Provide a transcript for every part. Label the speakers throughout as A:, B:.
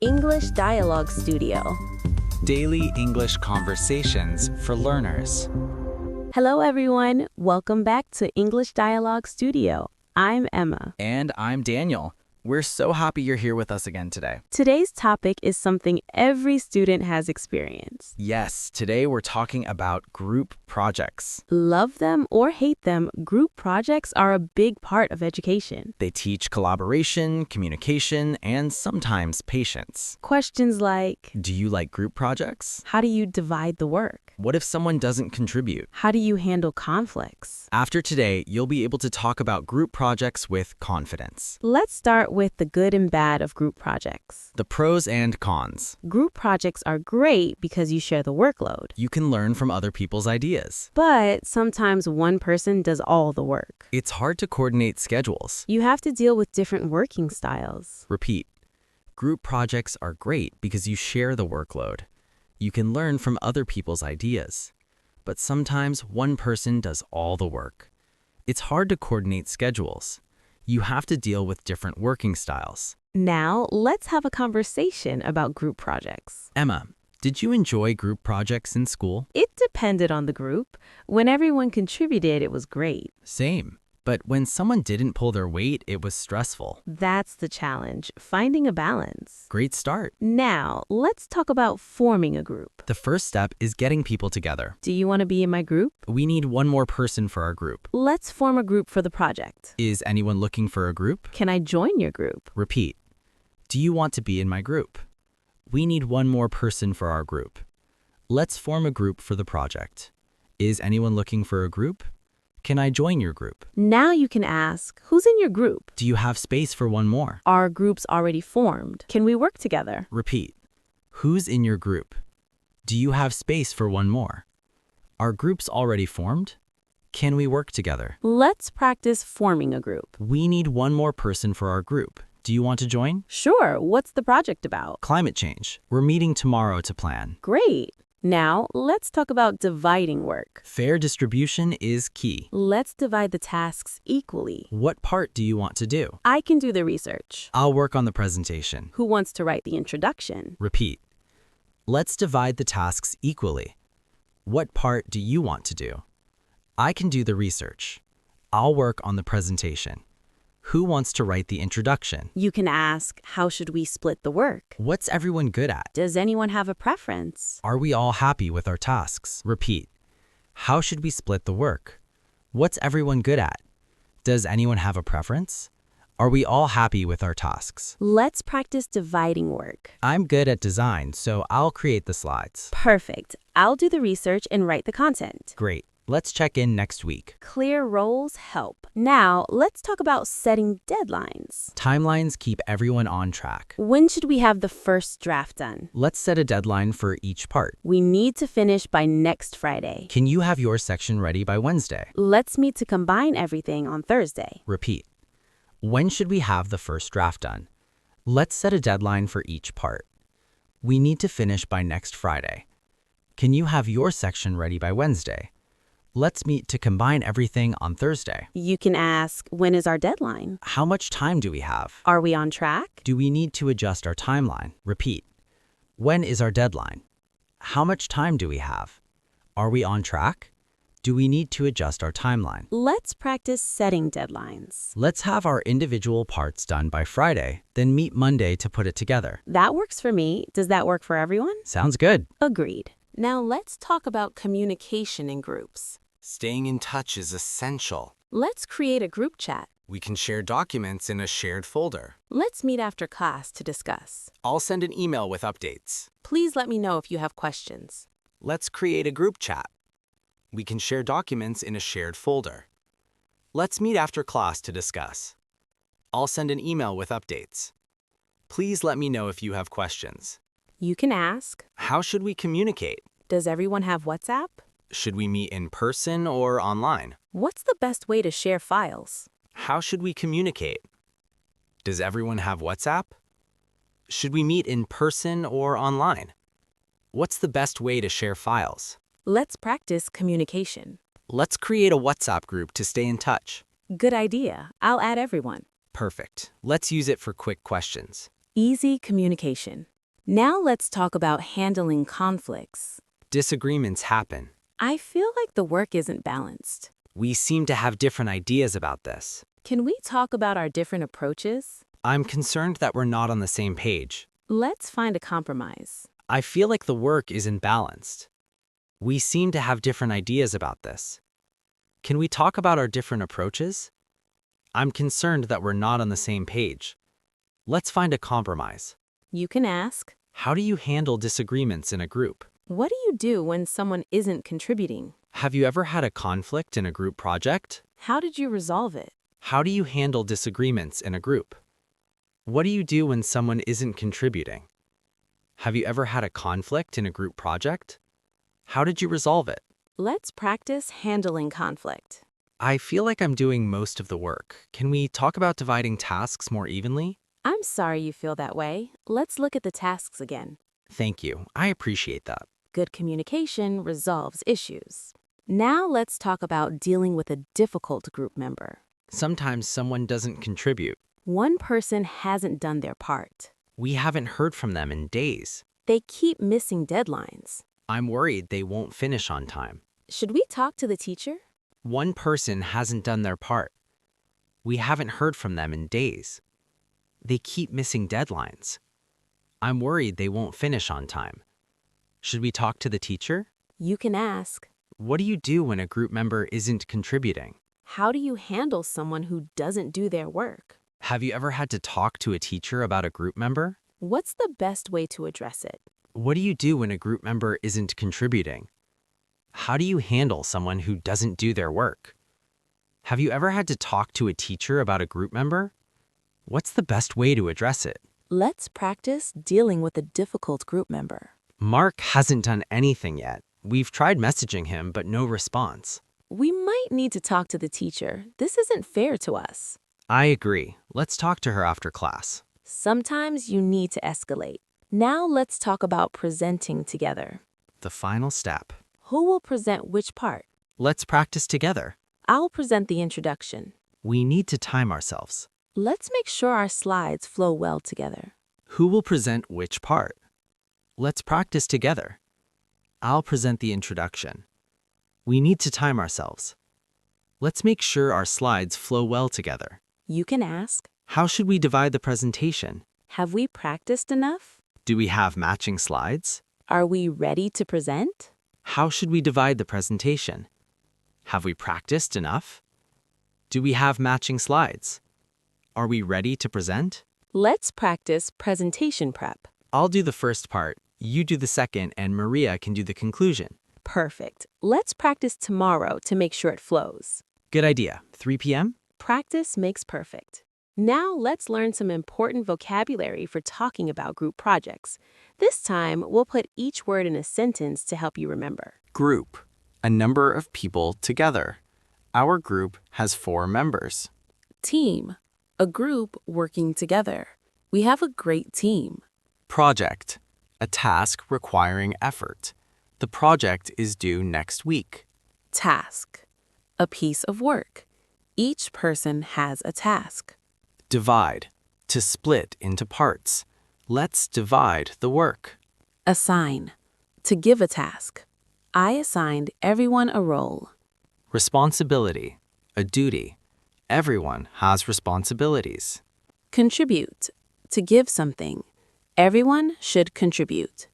A: English Dialogue Studio.
B: Daily English conversations for learners.
A: Hello, everyone. Welcome back to English Dialogue Studio. I'm Emma.
B: And I'm Daniel. We're so happy you're here with us again today.
A: Today's topic is something every student has experienced.
B: Yes, today we're talking about group projects.
A: Love them or hate them, group projects are a big part of education.
B: They teach collaboration, communication, and sometimes patience.
A: Questions like,
B: Do you like group projects?
A: how do you divide the work?
B: What if someone doesn't contribute?
A: How do you handle conflicts?
B: After today, you'll be able to talk about group projects with confidence.
A: Let's start with the good and bad of group projects.
B: The pros and cons.
A: Group projects are great because you share the workload.
B: You can learn from other people's ideas.
A: But sometimes one person does all the work.
B: It's hard to coordinate schedules.
A: You have to deal with different working styles.
B: Repeat. Group projects are great because you share the workload. You can learn from other people's ideas. But sometimes one person does all the work. It's hard to coordinate schedules. You have to deal with different working styles.
A: Now, let's have a conversation about group projects.
B: Emma, did you enjoy group projects in school?
A: It depended on the group. When everyone contributed, it was great.
B: Same. But when someone didn't pull their weight, it was stressful.
A: That's the challenge, finding a balance.
B: Great start.
A: Now, let's talk about forming a group.
B: The first step is getting people together.
A: Do you want to be in my group?
B: We need one more person for our group.
A: Let's form a group for the project.
B: Is anyone looking for a group?
A: Can I join your group?
B: Repeat. Do you want to be in my group? We need one more person for our group. Let's form a group for the project. Is anyone looking for a group? Can I join your group?
A: Now you can ask, who's in your group?
B: Do you have space for one more?
A: Our group's already formed. Can we work together?
B: Repeat. Who's in your group? Do you have space for one more? Our group's already formed? Can we work together?
A: Let's practice forming a group.
B: We need one more person for our group. Do you want to join?
A: Sure, what's the project about?
B: Climate change. We're meeting tomorrow to plan.
A: Great. Now, let's talk about dividing work.
B: Fair distribution is key.
A: Let's divide the tasks equally.
B: What part do you want to do?
A: I can do the research.
B: I'll work on the presentation.
A: Who wants to write the introduction?
B: Repeat. Let's divide the tasks equally. What part do you want to do? I can do the research. I'll work on the presentation. Who wants to write the introduction?
A: You can ask, how should we split the work?
B: What's everyone good at?
A: Does anyone have a preference?
B: Are we all happy with our tasks? Repeat. How should we split the work? What's everyone good at? Does anyone have a preference? Are we all happy with our tasks?
A: Let's practice dividing work.
B: I'm good at design, so I'll create the slides.
A: Perfect. I'll do the research and write the content.
B: Great. Let's check in next week.
A: Clear roles help. Now, let's talk about setting deadlines.
B: Timelines keep everyone on track.
A: When should we have the first draft done?
B: Let's set a deadline for each part.
A: We need to finish by next Friday.
B: Can you have your section ready by Wednesday?
A: Let's meet to combine everything on Thursday.
B: Repeat. When should we have the first draft done? Let's set a deadline for each part. We need to finish by next Friday. Can you have your section ready by Wednesday? Let's meet to combine everything on Thursday.
A: You can ask, when is our deadline?
B: How much time do we have?
A: Are we on track?
B: Do we need to adjust our timeline? Repeat. When is our deadline? How much time do we have? Are we on track? Do we need to adjust our timeline?
A: Let's practice setting deadlines.
B: Let's have our individual parts done by Friday, then meet Monday to put it together.
A: That works for me. Does that work for everyone?
B: Sounds good.
A: Agreed. Now let's talk about communication in groups.
C: Staying in touch is essential.
A: Let's create a group chat.
C: We can share documents in a shared folder.
A: Let's meet after class to discuss.
C: I'll send an email with updates.
A: Please let me know if you have questions.
C: Let's create a group chat. We can share documents in a shared folder. Let's meet after class to discuss. I'll send an email with updates. Please let me know if you have questions.
A: You can ask,
C: How should we communicate?
A: does everyone have WhatsApp?
C: Should we meet in person or online?
A: What's the best way to share files?
C: How should we communicate? Does everyone have WhatsApp? Should we meet in person or online? What's the best way to share files?
A: Let's practice communication.
C: Let's create a WhatsApp group to stay in touch.
A: Good idea. I'll add everyone.
C: Perfect. Let's use it for quick questions.
A: Easy communication. Now let's talk about handling conflicts.
C: Disagreements happen.
A: I feel like the work isn't balanced.
C: We seem to have different ideas about this.
A: Can we talk about our different approaches?
C: I'm concerned that we're not on the same page.
A: Let's find a compromise.
C: I feel like the work isn't balanced. We seem to have different ideas about this. Can we talk about our different approaches? I'm concerned that we're not on the same page. Let's find a compromise.
A: You can ask,
C: How do you handle disagreements in a group?
A: what do you do when someone isn't contributing?
C: Have you ever had a conflict in a group project?
A: How did you resolve it?
C: How do you handle disagreements in a group? What do you do when someone isn't contributing? Have you ever had a conflict in a group project? How did you resolve it?
A: Let's practice handling conflict.
C: I feel like I'm doing most of the work. Can we talk about dividing tasks more evenly?
A: I'm sorry you feel that way. Let's look at the tasks again.
C: Thank you. I appreciate that.
A: Good communication resolves issues. Now let's talk about dealing with a difficult group member.
C: Sometimes someone doesn't contribute.
A: One person hasn't done their part.
C: We haven't heard from them in days.
A: They keep missing deadlines.
C: I'm worried they won't finish on time.
A: Should we talk to the teacher?
C: One person hasn't done their part. We haven't heard from them in days. They keep missing deadlines. I'm worried they won't finish on time. Should we talk to the teacher?
A: You can ask,
C: What do you do when a group member isn't contributing?
A: how do you handle someone who doesn't do their work?
C: Have you ever had to talk to a teacher about a group member?
A: What's the best way to address it?
C: What do you do when a group member isn't contributing? How do you handle someone who doesn't do their work? Have you ever had to talk to a teacher about a group member? What's the best way to address it?
A: Let's practice dealing with a difficult group member.
C: Mark hasn't done anything yet. We've tried messaging him, but no response.
A: We might need to talk to the teacher. This isn't fair to us.
C: I agree. Let's talk to her after class.
A: Sometimes you need to escalate. Now let's talk about presenting together.
C: The final step.
A: Who will present which part?
C: Let's practice together.
A: I'll present the introduction.
C: We need to time ourselves.
A: Let's make sure our slides flow well together.
C: Who will present which part? Let's practice together. I'll present the introduction. We need to time ourselves. Let's make sure our slides flow well together.
A: You can ask,
C: How should we divide the presentation?
A: have we practiced enough?
C: Do we have matching slides?
A: Are we ready to present?
C: How should we divide the presentation? Have we practiced enough? Do we have matching slides? Are we ready to present?
A: Let's practice presentation prep.
C: I'll do the first part, you do the second, and Maria can do the conclusion.
A: Perfect. Let's practice tomorrow to make sure it flows.
C: Good idea. 3 p.m.?
A: Practice makes perfect. Now let's learn some important vocabulary for talking about group projects. This time, we'll put each word in a sentence to help you remember.
D: Group, a number of people together. Our group has 4 members.
A: Team, a group working together. We have a great team.
D: Project, a task requiring effort. The project is due next week.
A: Task, a piece of work. Each person has a task.
D: Divide, to split into parts. Let's divide the work.
A: Assign, to give a task. I assigned everyone a role.
D: Responsibility, a duty. Everyone has responsibilities.
A: Contribute, to give something. Everyone should contribute.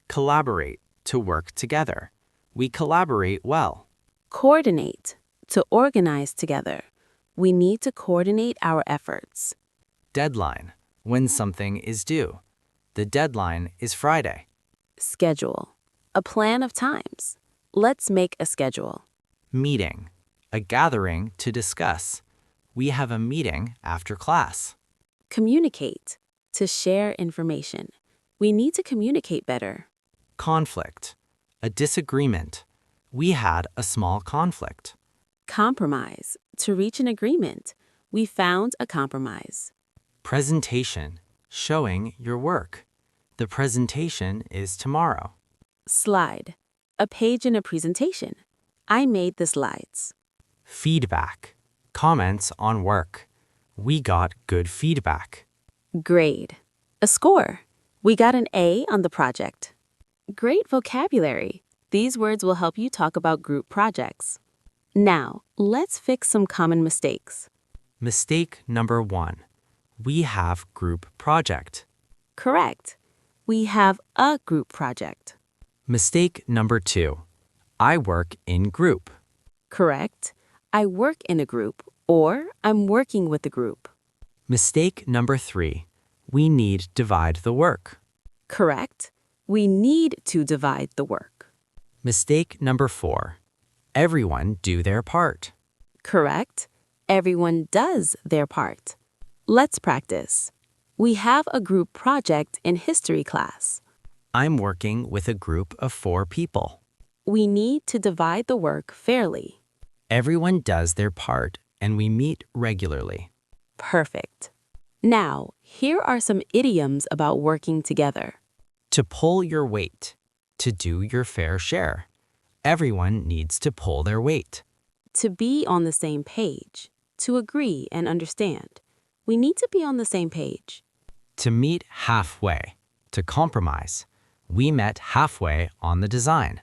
D: Collaborate, to work together. We collaborate well.
A: Coordinate, to organize together. We need to coordinate our efforts.
D: Deadline, when something is due. The deadline is Friday.
A: Schedule, a plan of times. Let's make a schedule.
D: Meeting, a gathering to discuss. We have a meeting after class.
A: Communicate, to share information. We need to communicate better.
D: Conflict, a disagreement. We had a small conflict.
A: Compromise, to reach an agreement. We found a compromise.
D: Presentation, showing your work. The presentation is tomorrow.
A: Slide, a page in a presentation. I made the slides.
D: Feedback, comments on work. We got good feedback.
A: Grade, A score. We got an A on the project. Great vocabulary. These words will help you talk about group projects. Now, let's fix some common mistakes.
D: Mistake number 1. We have group project.
A: Correct. We have a group project.
D: Mistake number 2. I work in group.
A: Correct. I work in a group, or I'm working with a group.
D: Mistake number 3. We need divide the work.
A: Correct. We need to divide the work.
D: Mistake number 4. Everyone do their part.
A: Correct. Everyone does their part. Let's practice. We have a group project in history class.
D: I'm working with a group of 4 people.
A: We need to divide the work fairly.
D: Everyone does their part and we meet regularly.
A: Perfect. Now, here are some idioms about working together.
D: To pull your weight. To do your fair share. Everyone needs to pull their weight.
A: To be on the same page. To agree and understand. We need to be on the same page.
D: To meet halfway. To compromise. We met halfway on the design.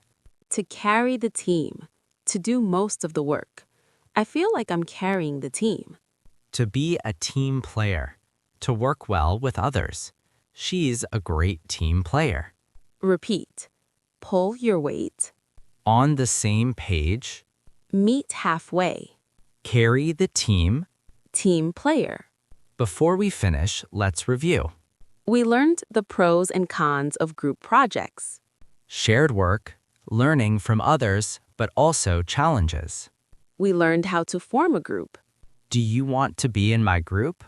A: To carry the team. To do most of the work. I feel like I'm carrying the team.
D: To be a team player. To work well with others. She's a great team player.
A: Repeat. Pull your weight.
D: On the same page.
A: Meet halfway.
D: Carry the team.
A: Team player.
D: Before we finish, let's review.
A: We learned the pros and cons of group projects.
D: Shared work, learning from others, but also challenges.
A: We learned how to form a group.
D: Do you want to be in my group?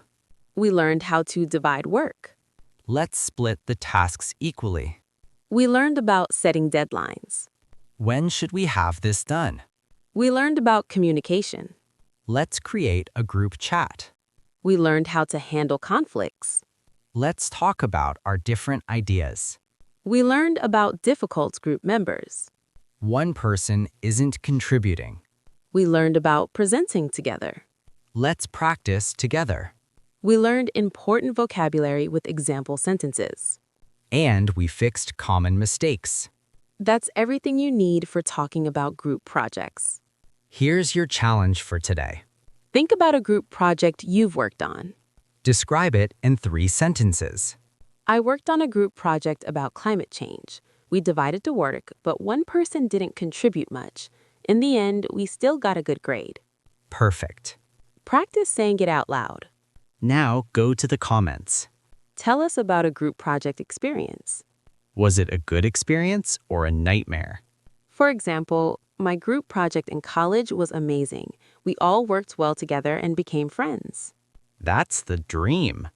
A: We learned how to divide work.
D: Let's split the tasks equally.
A: We learned about setting deadlines.
D: When should we have this done?
A: We learned about communication.
D: Let's create a group chat.
A: We learned how to handle conflicts.
D: Let's talk about our different ideas.
A: We learned about difficult group members.
D: One person isn't contributing.
A: We learned about presenting together.
D: Let's practice together.
A: We learned important vocabulary with example sentences.
D: And we fixed common mistakes.
A: That's everything you need for talking about group projects.
D: Here's your challenge for today.
A: Think about a group project you've worked on.
D: Describe it in 3 sentences.
A: I worked on a group project about climate change. We divided the work, but one person didn't contribute much. In the end, we still got a good grade.
D: Perfect.
A: Practice saying it out loud.
D: Now go to the comments.
A: Tell us about a group project experience.
D: Was it a good experience or a nightmare?
A: For example, my group project in college was amazing. We all worked well together and became friends.
D: That's the dream.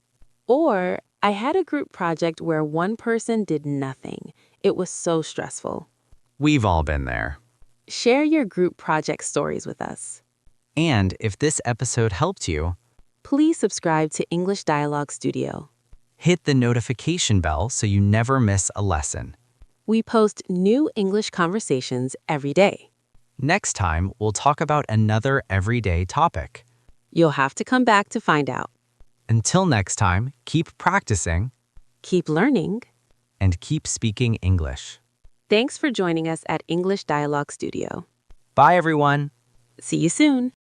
A: Or, I had a group project where one person did nothing. It was so stressful.
D: We've all been there.
A: Share your group project stories with us.
D: And if this episode helped you,
A: Please subscribe to English Dialogue Studio.
D: hit the notification bell so you never miss a lesson.
A: We post new English conversations every day.
D: Next time, we'll talk about another everyday topic.
A: You'll have to come back to find out.
D: Until next time, keep practicing
A: Keep learning.
D: and keep speaking English.
A: Thanks for joining us at English Dialogue Studio.
D: Bye, everyone.
A: See you soon.